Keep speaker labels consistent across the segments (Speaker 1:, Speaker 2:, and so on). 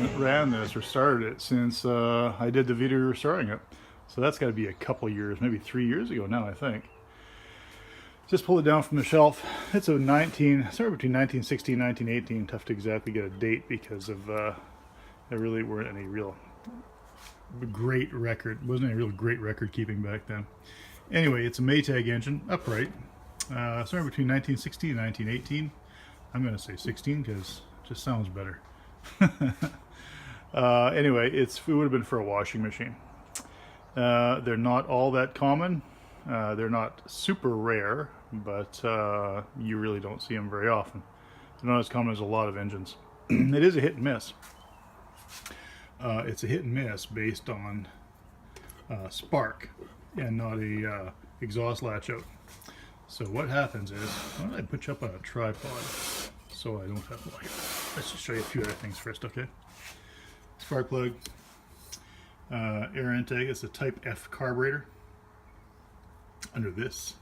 Speaker 1: haven't ran this or started it since I did the video restoring it. So that's got to be a couple years, maybe 3 years ago now, I think. Just pulled it down from the shelf. It's a somewhere between 1916 and 1918. Tough to exactly get a date because of there really weren't any real great record. Wasn't any real great record keeping back then. Anyway, it's a Maytag engine, upright. Somewhere between 1916 and 1918. I'm going to say 16 because it just sounds better. Anyway, it would have been for a washing machine. They're not all that common. They're not super rare, but you really don't see them very often. They're not as common as a lot of engines. It is a hit and miss. It's a hit and miss based on spark and not a exhaust latch out. So what happens is, why don't I put you up on a tripod so I don't have to, let's just show you a few other things first, okay? Spark plug, air intake. It's a Type F carburetor. Under this,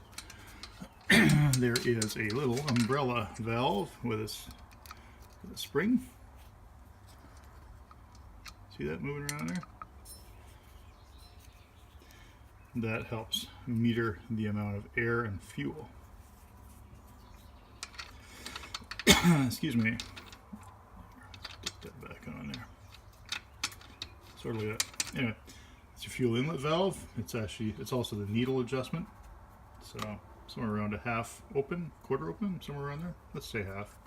Speaker 1: there is a little umbrella valve with a spring. See that moving around there? That helps meter the amount of air and fuel. Excuse me. Stick that back on there. Sort of like that. Anyway, it's your fuel inlet valve. It's also the needle adjustment. So somewhere around a half open, quarter open, somewhere around there. Let's say half.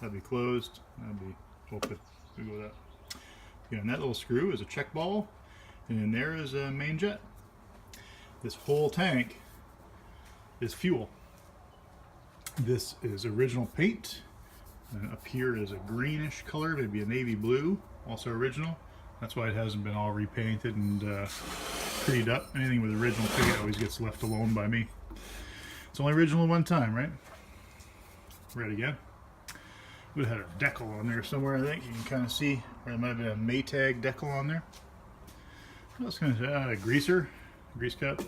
Speaker 1: That'd be closed. That'd be open. We go with that. Yeah, and that little screw is a check ball, and in there is a main jet. This whole tank is fuel. This is original paint, and up here is a greenish color, maybe a navy blue, also original. That's why it hasn't been all repainted and prettied up. Anything with original paint always gets left alone by me. It's only original one time, right? Red again. Would have had a decal on there somewhere, I think. You can kind of see, or there might have been a Maytag decal on there. What else can I say? A greaser, grease cap.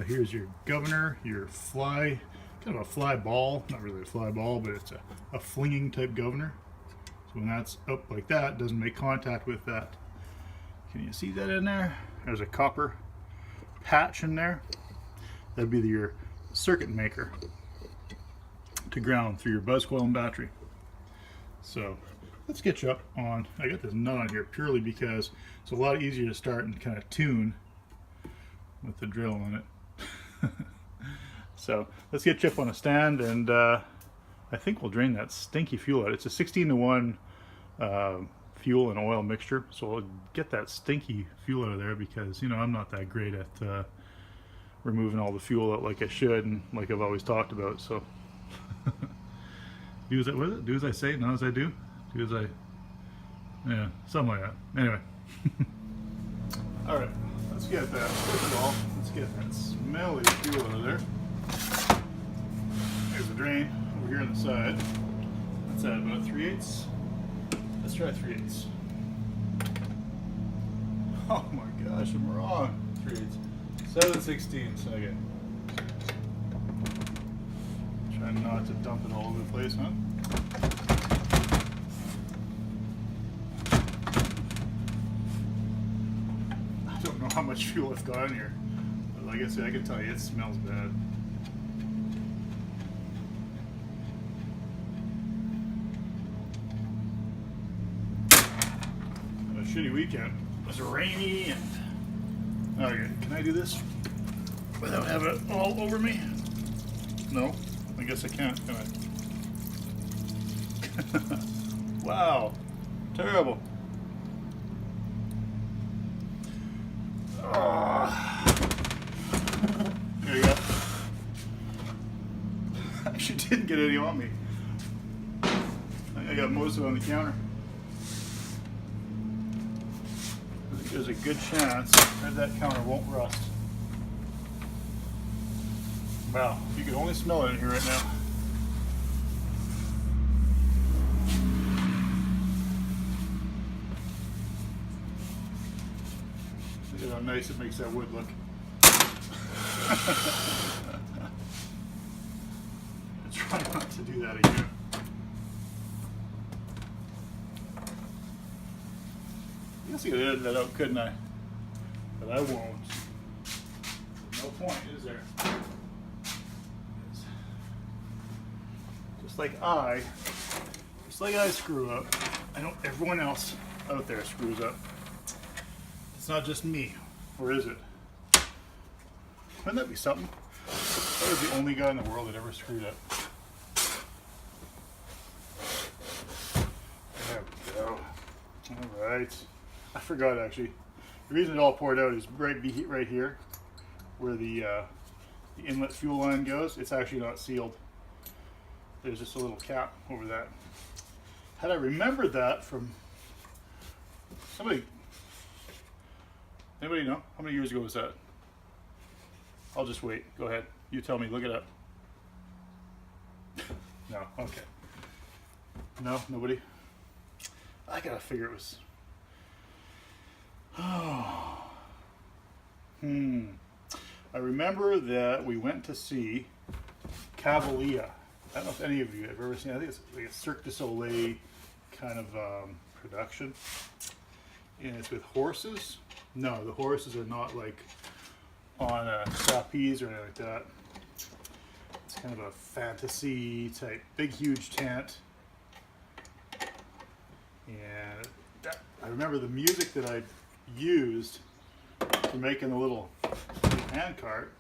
Speaker 1: Here's your governor, your fly, kind of a fly ball. Not really a fly ball, but it's a flinging type governor. So when that's up like that, it doesn't make contact with that. Can you see that in there? There's a copper patch in there. That'd be your circuit maker to ground through your buzz coil and battery. So let's get you up on, I got this nut on here purely because it's a lot easier to start and kind of tune with the drill on it. So let's get you up on a stand, and I think we'll drain that stinky fuel out. It's a 16-to-1 fuel and oil mixture, so we'll get that stinky fuel out of there because, you know, I'm not that great at removing all the fuel out like I should and like I've always talked about. So do as I say, not as I do. Do as I, yeah, something like that. Anyway. All right, let's get that. First of all, let's get that smelly fuel out of there. There's a drain over here on the side. Let's add about 3/8. Let's try 3/8. Oh my gosh, I'm wrong. 3/8. 7/16. Okay. Try not to dump it all over the place, huh? I don't know how much fuel I've got in here, but like I said, I can tell you it smells bad. A shitty weekend. It was rainy and... Okay, can I do this without having it all over me? No, I guess I can't, can I? Wow, terrible. There you go. Actually didn't get any on me. I got most of it on the counter. I think there's a good chance that counter won't rust. Wow, you can only smell it in here right now. Look at how nice it makes that wood look. Try not to do that again. guess I could edit that out, couldn't I? But I won't. There's no point, is there? Just like I screw up, I know everyone else out there screws up. It's not just me, or is it? Wouldn't that be something? I was the only guy in the world that ever screwed up. There we go. All right. I forgot actually. The reason it all poured out is right here, where the inlet fuel line goes. It's actually not sealed. There's just a little cap over that. Had I remembered that from somebody, anybody know? How many years ago was that? I'll just wait. Go ahead. You tell me. Look it up. No. Okay. No? Nobody? I gotta figure it was... Oh. I remember that we went to see Cavalier. I don't know if any of you have ever seen it. I think it's like a Cirque du Soleil kind of production. And it's with horses. No, the horses are not like on a trapeze or anything like that. It's kind of a fantasy type, big huge tent. And I remember the music that I used for making the little hand cart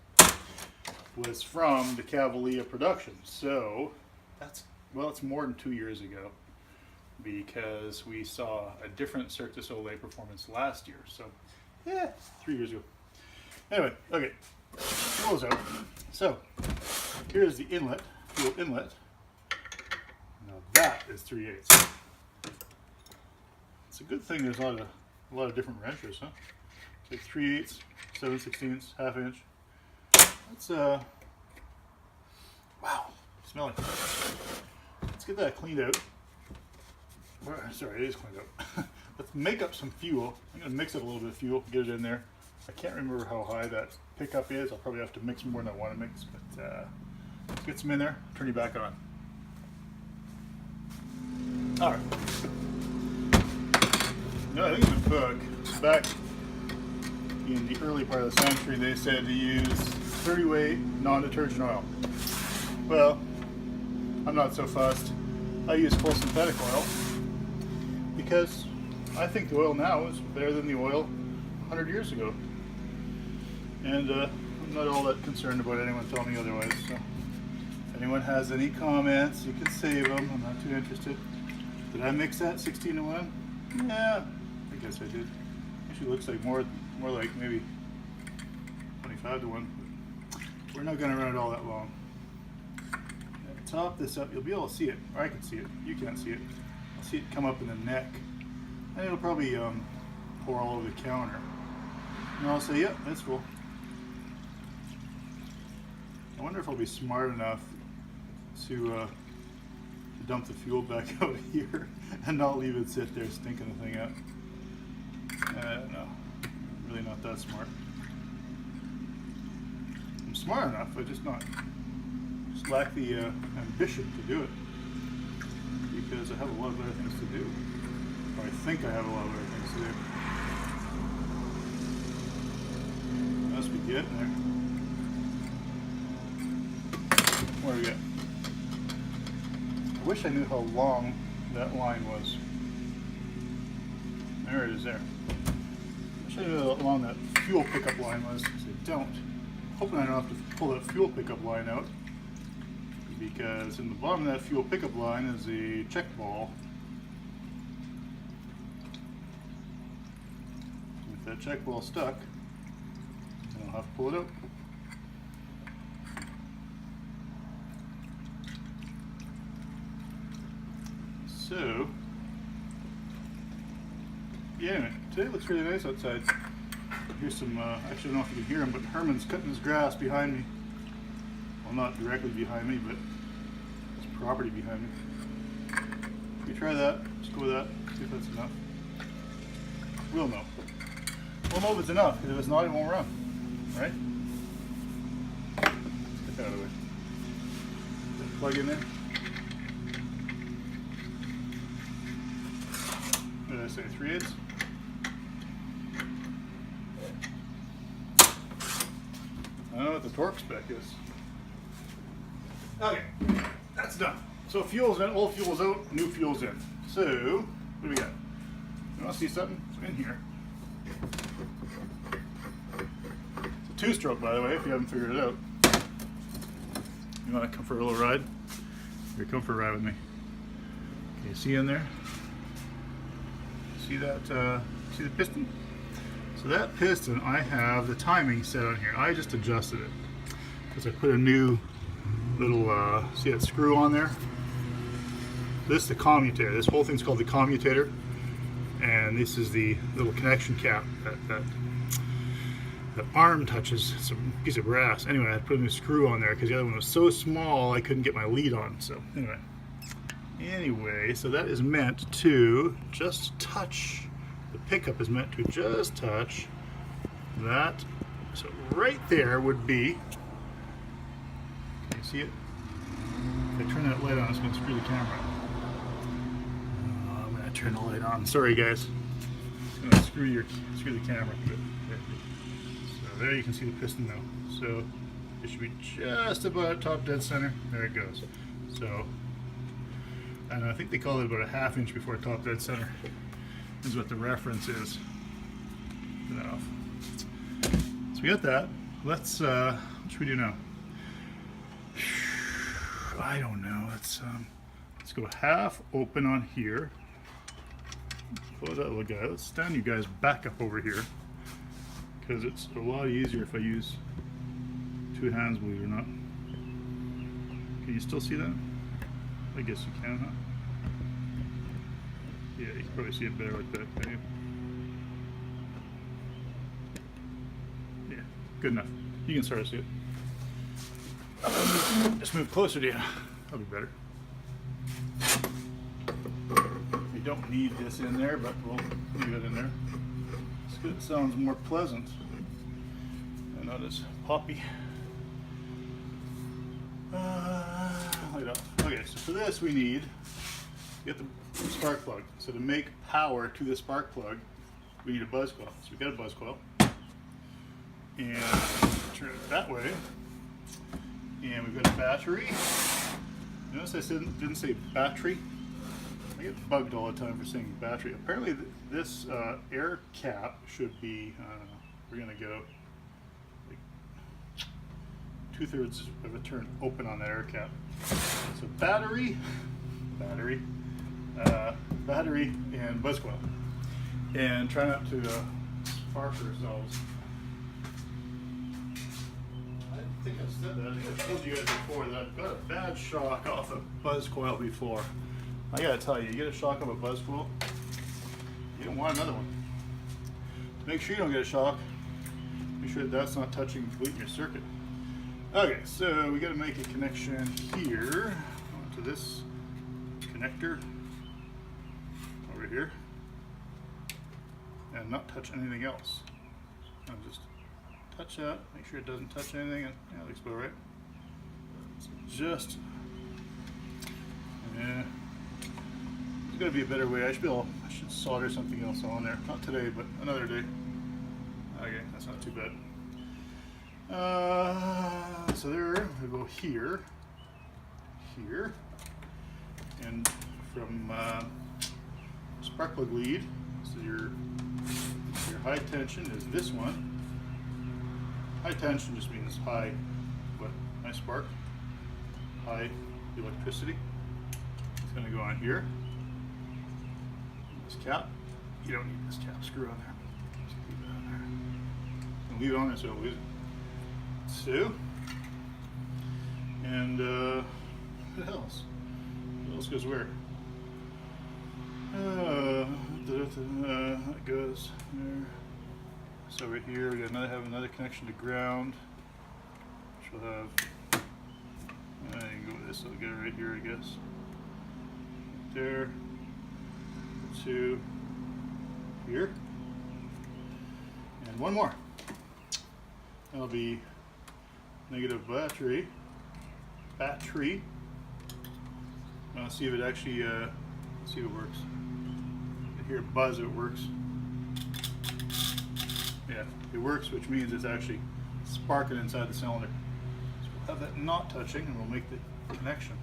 Speaker 1: was from the Cavalier production. So that's, well, it's more than 2 years ago, because we saw a different Cirque du Soleil performance last year. So yeah, 3 years ago. Anyway, okay, fuel's out. So here's the inlet, fuel inlet. Now that is 3/8. It's a good thing there's a lot of different wrenches, huh? It's like 3/8, 7/16, ½ inch. That's wow, smelling. Let's get that cleaned out. Sorry, it is cleaned out. Let's make up some fuel. I'm gonna mix up a little bit of fuel, get it in there. I can't remember how high that pickup is. I'll probably have to mix more than I want to mix, but let's get some in there, turn you back on. All right. No, I think in the book, back in the early part of the century, they said to use 30-weight non-detergent oil. Well, I'm not so fussed. I use full synthetic oil because I think the oil now is better than the oil 100 years ago. And I'm not all that concerned about anyone telling me otherwise. So if anyone has any comments, you can save them. I'm not too interested. Did I mix that 16:1? Yeah, I guess I did. Actually looks like more like maybe 25:1. We're not going to run it all that long. Top this up, you'll be able to see it, or I can see it. You can't see it. I'll see it come up in the neck, and it'll probably pour all over the counter. And I'll say, yep, that's cool. I wonder if I'll be smart enough to dump the fuel back out here and not leave it sit there stinking the thing up. I don't know. I'm really not that smart. I'm smart enough, but just lack the ambition to do it, because I have a lot of other things to do. Or I think I have a lot of other things to do. Must be getting there. What do we got? I wish I knew how long that line was. There it is there. I wish I knew how long that fuel pickup line was, because I don't. Hoping I don't have to pull that fuel pickup line out, because in the bottom of that fuel pickup line is a check ball. If that check ball stuck, then I'll have to pull it out. So, yeah, anyway, today looks really nice outside. Here's some, actually I don't know if you can hear him, but Herman's cutting his grass behind me. Well, not directly behind me, but his property behind me. We try that, just go with that, see if that's enough. We'll know. We'll know if it's enough, because if it's not, it won't run, right? Let's get that out of the way. Plug in there. What did I say, 3/8? I don't know what the torque spec is. Okay, that's done. So fuel's in, old fuel's out, new fuel's in. So, what do we got? You want to see something? It's in here. It's a two-stroke, by the way, if you haven't figured it out. You want to come for a little ride? Here, come for a ride with me. Okay, see in there? See that? See the piston? So that piston, I have the timing set on here. I just adjusted it because I put a new little, see that screw on there? This is the commutator. This whole thing's called the commutator, and this is the little connection cap that arm touches. It's a piece of brass. Anyway, I put a new screw on there because the other one was so small I couldn't get my lead on. So anyway, so that is meant to just touch. The pickup is meant to just touch that. So right there would be. Can you see it? If I turn that light on, it's going to screw the camera. I'm going to turn the light on. Sorry, guys. It's going to screw the camera a bit. So there you can see the piston now. So it should be just about top dead center. There it goes. So, and I think they call it about a ½ inch before top dead center. Is what the reference is. Enough. So we got that. Let's. What should we do now? I don't know. Let's go half open on here. Close that little guy. Let's stand you guys back up over here because it's a lot easier if I use two hands, believe it or not. Can you still see that? I guess you can, huh? Yeah, you can probably see it better like that, can't you? Yeah, good enough. You can start to see it. Just move closer to you. That'll be better. You don't need this in there, but we'll leave it in there. It sounds more pleasant and not as poppy. Light off. Okay, so for this we need to get the spark plug. So to make power to the spark plug, we need a buzz coil. So we got a buzz coil, and turn it that way. And we've got a battery. Notice I didn't say battery. I get bugged all the time for saying battery. Apparently this air cap should be, we're going to go like 2/3 of a turn open on that air cap. So battery, and buzz coil. And try not to spark ourselves. I think I've said that. I think I've told you guys before that I've got a bad shock off a buzz coil before. I gotta tell you, you get a shock off a buzz coil, you don't want another one. To make sure you don't get a shock, make sure that's not touching completely your circuit. Okay, so we gotta make a connection here to this connector over here, and not touch anything else. I'm just touch that, make sure it doesn't touch anything, and yeah, it looks about right. So just, yeah, there's got to be a better way. I should solder something else on there. Not today, but another day. Okay, that's not too bad. So there, we go here, and from spark plug lead, so your high tension is this one. High tension just means high, what? High spark, high electricity. It's going to go on here. This cap, you don't need this cap screw on there. Just leave it on there. And leave it on there so don't lose it. So, and what else? What else goes where? That goes there. So over here we have another connection to ground, which will have. You can go with this. I'll get it right here, I guess. There. To here, and one more. That'll be negative battery. I'll see if it actually. See if it works. I hear a buzz if it works. Yeah, it works, which means it's actually sparking inside the cylinder. So we'll have that not touching and we'll make the connection.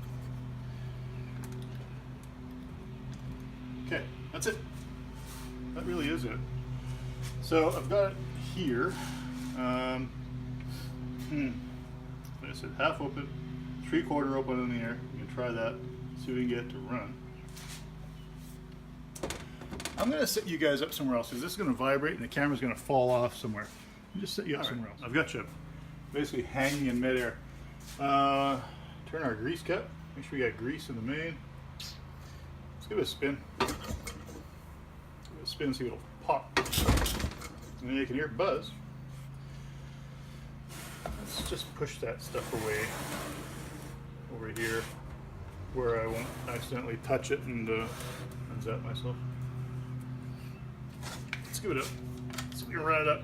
Speaker 1: Okay, that's it. That really is it. So I've got it here. Like I said, half open, 3/4 open in the air. You can try that, see if we can get it to run. I'm going to set you guys up somewhere else because this is going to vibrate and the camera's going to fall off somewhere. Just set you up somewhere else. I've got you basically hanging in midair. Turn our grease cap. Make sure we got grease in the main. Let's give it a spin. Give it a spin, see if it'll pop. And then you can hear it buzz. Let's just push that stuff away over here where I won't accidentally touch it and unzap myself. Let's give it up. Let's get it right up.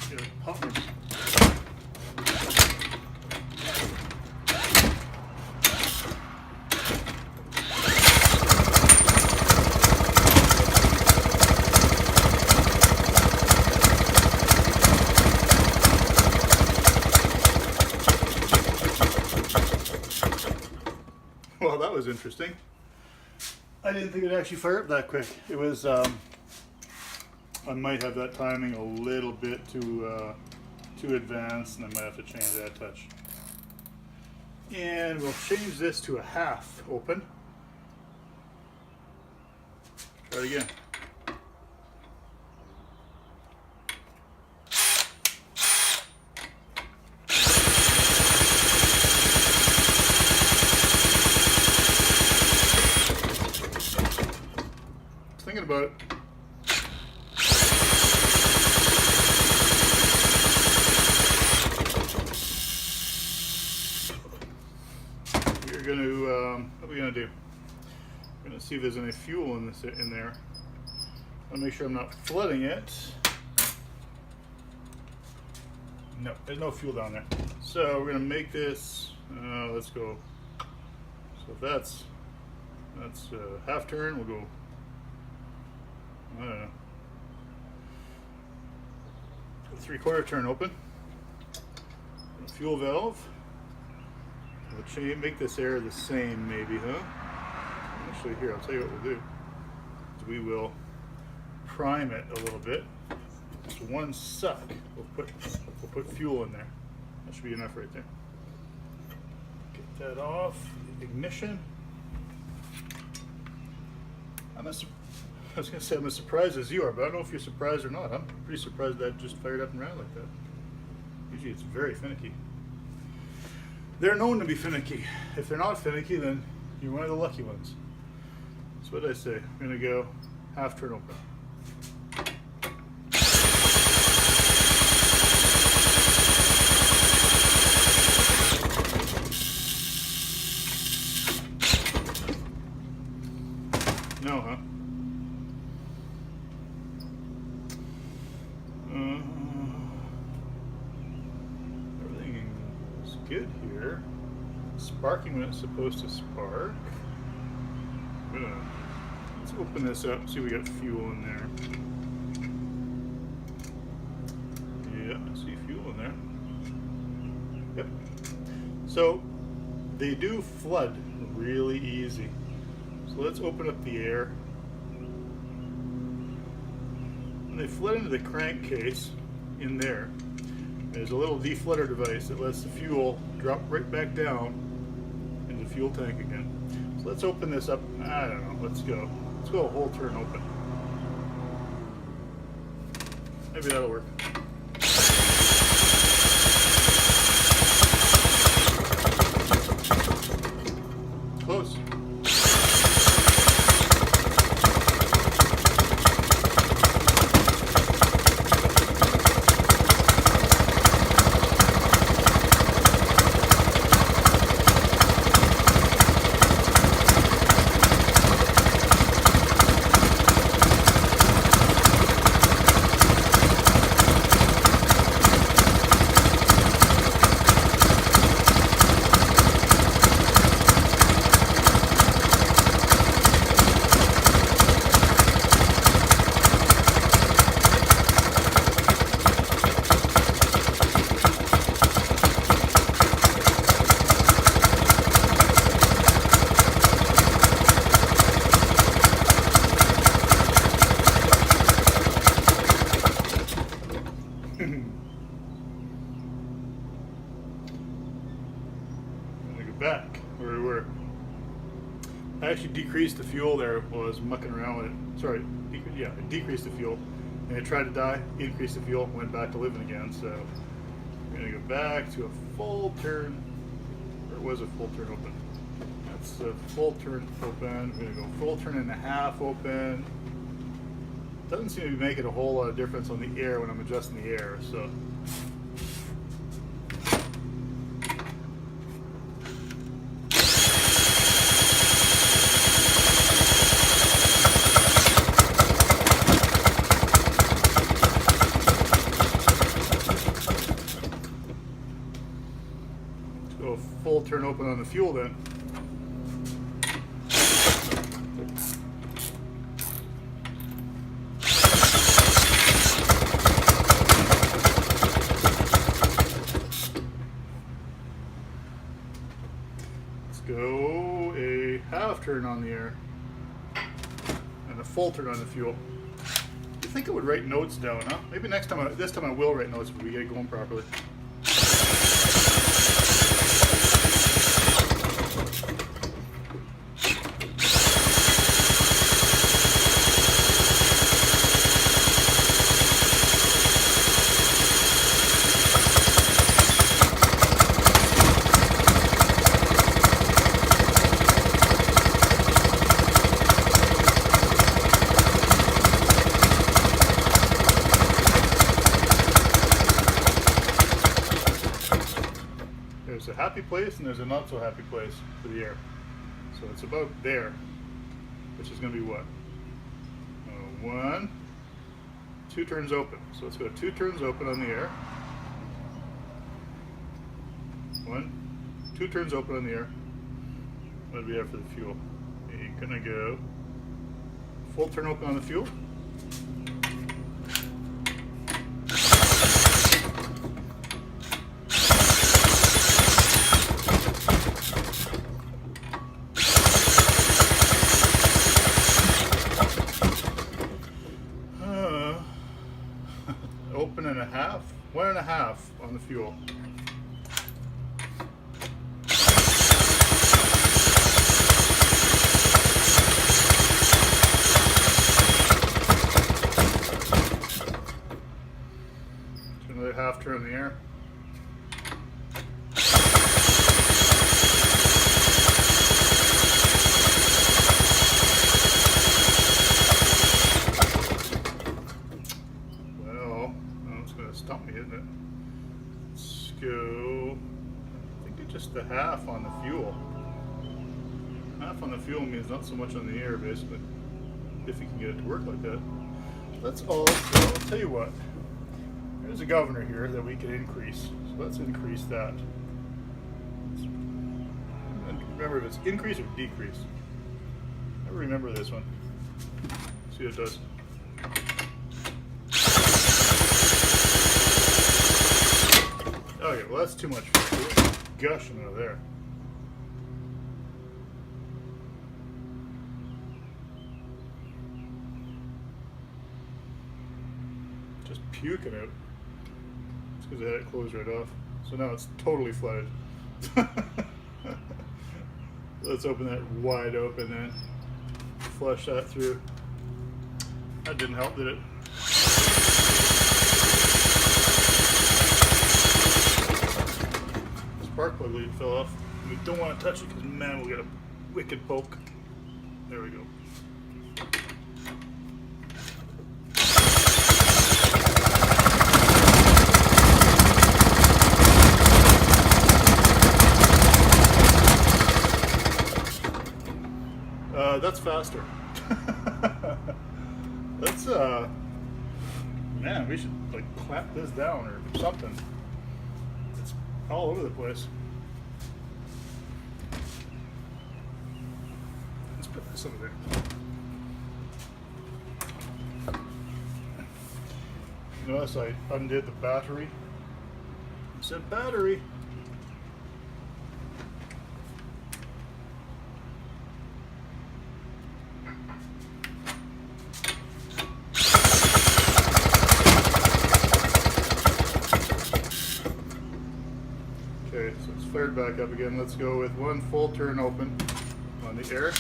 Speaker 1: Get it popping. Well, that was interesting. I didn't think it'd actually fire up that quick. It was, I might have that timing a little bit too advanced, and I might have to change that touch. And we'll change this to a half open. Try it again. Thinking about it. We're going to, what are we going to do? We're going to see if there's any fuel in there. I'll make sure I'm not flooding it. No, there's no fuel down there. So we're going to make this, let's go. So if that's half turn, we'll go, I don't know, 3/4 turn open. Fuel valve. We'll make this air the same, maybe, huh? Actually, here, I'll tell you what we'll do. We will prime it a little bit. Just one suck. We'll put fuel in there. That should be enough right there. Get that off. Ignition. I was going to say I'm as surprised as you are, but I don't know if you're surprised or not. I'm pretty surprised that just fired up and ran like that. Usually it's very finicky. They're known to be finicky. If they're not finicky, then you're one of the lucky ones. So what did I say? I'm going to go half turn open. No, huh? Everything is good here. Sparking when it's supposed to spark. Let's open this up, see if we got fuel in there. Yeah, I see fuel in there. Yep. So they do flood really easy. So let's open up the air. When they flood into the crankcase in there, there's a little deflutter device that lets the fuel drop right back down into the fuel tank again. So let's open this up. I don't know, let's go. Let's go a whole turn open. Maybe that'll work. Close. get back where we were. I actually decreased the fuel there while I was mucking around with it. Sorry, I decreased the fuel. And it tried to die, increased the fuel, went back to living again. So we're gonna go back to a full turn, or it was a full turn open. That's a full turn open. We're gonna go full turn and a half open. Doesn't seem to be making a whole lot of difference on the air when I'm adjusting the air, so. Let's go full turn open on the fuel then. Go a half turn on the air and a full turn on the fuel. You think I would write notes down, huh? Maybe next time, this time I will write notes if we get it going properly. There's a happy place and there's a not so happy place for the air. So it's about there, which is going to be what? 1, 2 turns open. So let's go 2 turns open on the air. 1, 2 turns open on the air. What do we have for the fuel? You're going to go full turn open on the fuel. Open and a half, 1.5 on the fuel. So another half turn in the air. Stump me, isn't it? Let's go, I think it's just a half on the fuel. Half on the fuel means not so much on the air, basically, if you can get it to work like that. Let's also, I'll tell you what, there's a governor here that we can increase, so let's increase that. And remember if it's increase or decrease. Never remember this one. See what it does. Okay, well that's too much fuel. Gushing out of there. Just puking out. It's because I had it closed right off. So now it's totally flooded. Let's open that wide open then. Flush that through. That didn't help, did it? Spark plug lead fell off. We don't want to touch it because, man, we'll get a wicked poke. There we go. That's faster. That's man, we should like clamp this down or something. It's all over the place. Let's put this over there. Notice I undid the battery. It said battery. Okay, so it's flared back up again. Let's go with one full turn open on the air.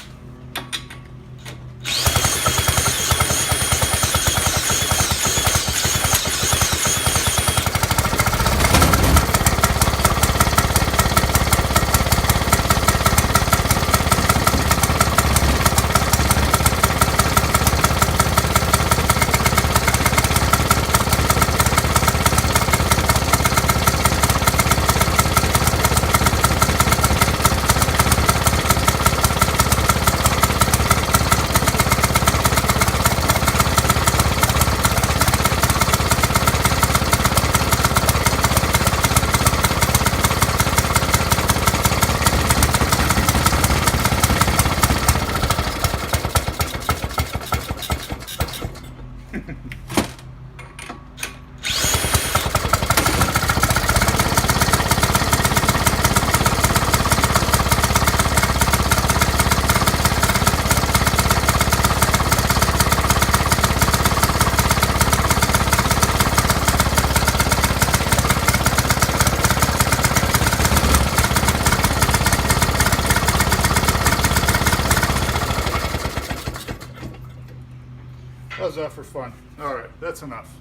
Speaker 1: How's that for fun? All right, that's enough.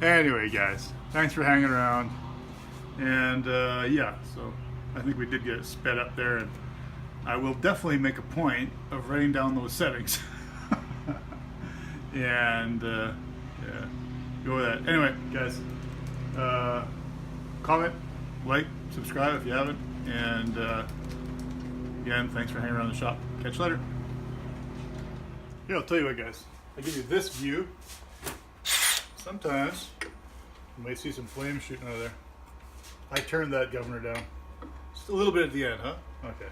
Speaker 1: Anyway, guys, thanks for hanging around. And yeah, so I think we did get it sped up there, and I will definitely make a point of writing down those settings. And yeah, go with that. Anyway, guys, comment, like, subscribe if you haven't, and again, thanks for hanging around the shop. Catch you later. Here, I'll tell you what, guys. I give you this view. Sometimes you might see some flames shooting out of there. I turned that governor down. Just a little bit at the end, huh? Okay.